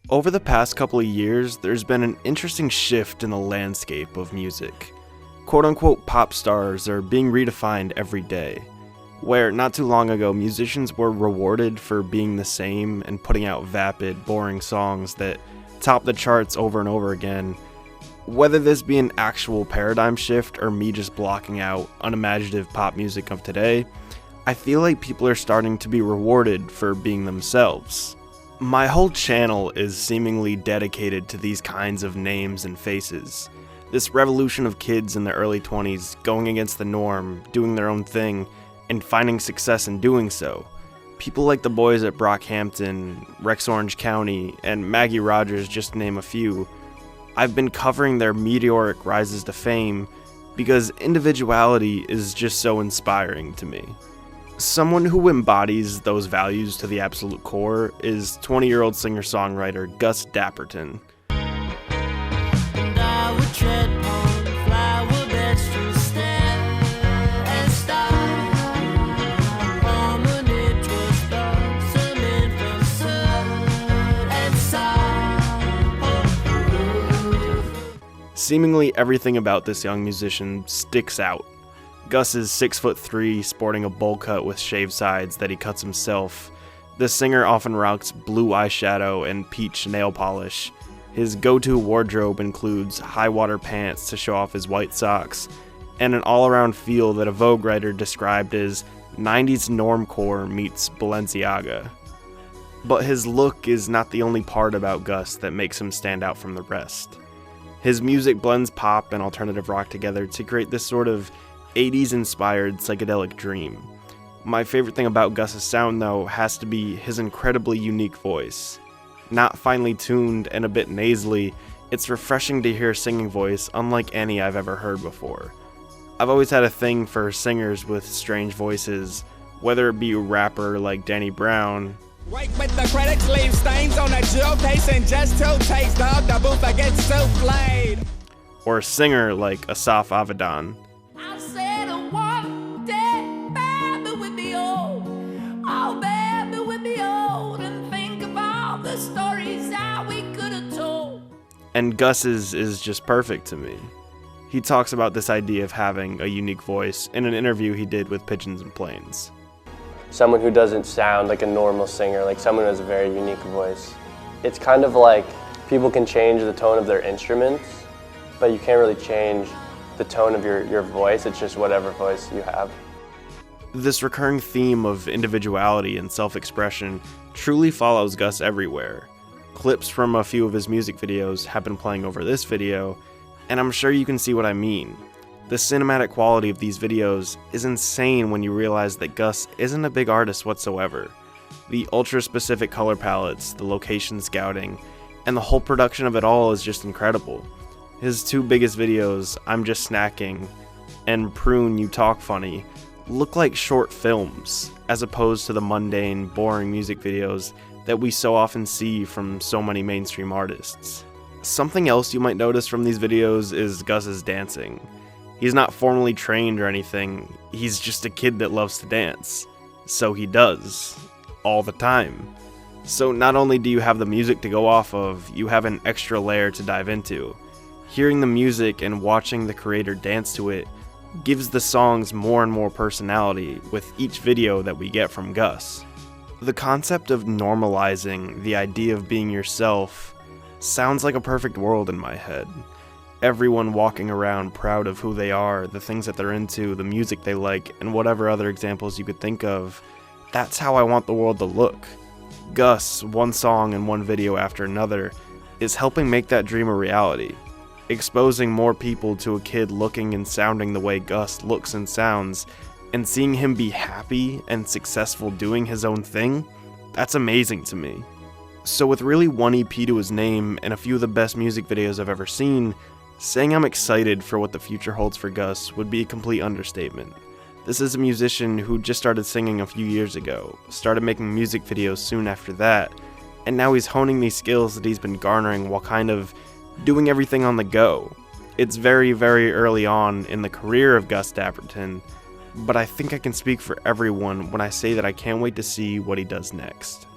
Over the past couple of years, there's been an interesting shift in the landscape of music. Quote-unquote pop stars are being redefined every day, where not too long ago musicians were rewarded for being the same and putting out vapid, boring songs that top the charts over and over again. Whether this be an actual paradigm shift or me just blocking out unimaginative pop music of today, I feel like people are starting to be rewarded for being themselves. My whole channel is seemingly dedicated to these kinds of names and faces. This revolution of kids in their early 20s going against the norm, doing their own thing, and finding success in doing so. People like the boys at Brockhampton, Rex Orange County, and Maggie Rogers, just to name a few. I've been covering their meteoric rises to fame because individuality is just so inspiring to me. Someone who embodies those values to the absolute core is 20-year-old singer-songwriter Gus Dapperton. Seemingly everything about this young musician sticks out. Gus is 6'3", sporting a bowl cut with shaved sides that he cuts himself. The singer often rocks blue eyeshadow and peach nail polish. His go-to wardrobe includes high-water pants to show off his white socks, and an all-around feel that a Vogue writer described as 90s normcore meets Balenciaga. But his look is not the only part about Gus that makes him stand out from the rest. His music blends pop and alternative rock together to create this sort of 80s-inspired psychedelic dream. My favorite thing about Gus's sound, though, has to be his incredibly unique voice. Not finely tuned and a bit nasally, it's refreshing to hear a singing voice unlike any I've ever heard before. I've always had a thing for singers with strange voices, whether it be a rapper like Danny Brown, Wake with the critics, leave stains on a jewel case and just two takes, dog, the booth I get souffled. or a singer like Asaf Avidan. I said I want that baby with me old, oh baby with me old, and think of all the stories that we could have told. And Gus's is just perfect to me. He talks about this idea of having a unique voice in an interview he did with Pigeons and Planes. Someone who doesn't sound like a normal singer, like someone who has a very unique voice. It's kind of like people can change the tone of their instruments, but you can't really change the tone of your voice. It's just whatever voice you have. This recurring theme of individuality and self-expression truly follows Gus everywhere. Clips from a few of his music videos have been playing over this video, and I'm sure you can see what I mean. The cinematic quality of these videos is insane when you realize that Gus isn't a big artist whatsoever. The ultra-specific color palettes, the location scouting, and the whole production of it all is just incredible. His two biggest videos, I'm Just Snacking and Prune You Talk Funny, look like short films, as opposed to the mundane, boring music videos that we so often see from so many mainstream artists. Something else you might notice from these videos is Gus's dancing. He's not formally trained or anything, he's just a kid that loves to dance. So he does. All the time. So not only do you have the music to go off of, you have an extra layer to dive into. Hearing the music and watching the creator dance to it gives the songs more and more personality with each video that we get from Gus. The concept of normalizing, the idea of being yourself, sounds like a perfect world in my head. Everyone walking around proud of who they are, the things that they're into, the music they like, and whatever other examples you could think of. That's how I want the world to look. Gus, one song and one video after another, is helping make that dream a reality. Exposing more people to a kid looking and sounding the way Gus looks and sounds, and seeing him be happy and successful doing his own thing, that's amazing to me. So with really one EP to his name and a few of the best music videos I've ever seen, saying I'm excited for what the future holds for Gus would be a complete understatement. This is a musician who just started singing a few years ago, started making music videos soon after that, and now he's honing these skills that he's been garnering while kind of doing everything on the go. It's very, very early on in the career of Gus Dapperton, but I think I can speak for everyone when I say that I can't wait to see what he does next.